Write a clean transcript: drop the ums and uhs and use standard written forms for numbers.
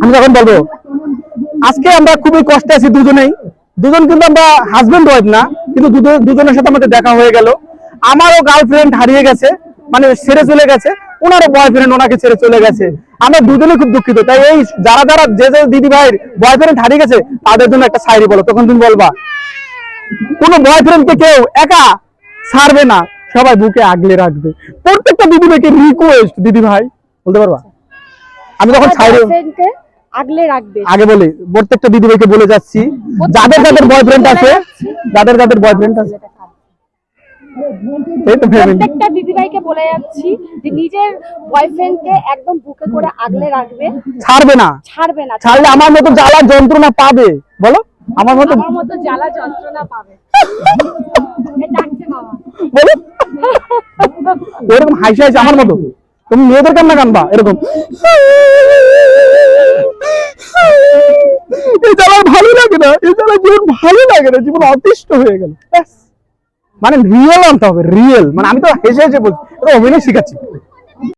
আমি যখন বলবো আজকে আমরা খুবই কষ্টে আছি দুজন কিন্তু আমরা হাজবেন্ড ওয়াইফ না, কিন্তু দুজনের সাথে আমাদের দেখা হয়ে গেল। আমারও গার্লফ্রেন্ড হারিয়ে গেছে, মানে ছেড়ে চলে গেছে, ওনারও বয়ফ্রেন্ড ওনাকে ছেড়ে চলে গেছে। আমরা দুজনে খুব দুঃখিত। তাই এই যারা যে দিদি ভাইয়ের বয়ফ্রেন্ড হারিয়ে গেছে তাদের জন্য একটা শায়রি বলো। তখন তুমি বলবা কোনো বয়ফ্রেন্ডকে কেউ একা ছাড়বে না, সবাই বুকে আগলে রাখবে। প্রত্যেকটা দিদি ভাইকে রিকোয়েস্ট, দিদি ভাই বলতে পারবা? আমি যখন আগলে রাখবে আগে বলি, প্রত্যেকটা দিদি ভাইকে বলে যাচ্ছি, যাদের বয়ফ্রেন্ড আছে, যাদের বয়ফ্রেন্ড আছে, প্রত্যেকটা দিদিভাইকে বলে যাচ্ছি যে নিজের বয়ফ্রেন্ডকে একদম বুকে করে আগলে রাখবে, ছাড়বে না। ছাড়লে আমার মতো জ্বালা যন্ত্রণা পাবে। বলো, আমার মতো জ্বালা যন্ত্রণা পাবে। বলো এরকম হাসি আমার মতো তুমি মেয়েদের কান্না কানবা এরকম। এই জ্বালা ভালো লাগে না, এই জ্বালা জীবন ভালো লাগে না, জীবন অতিষ্ঠ হয়ে গেল। মানে রিয়েল আনতে হবে, রিয়েল। মানে আমি তো হেসে বলছি, অভিনয় শিখাচ্ছি।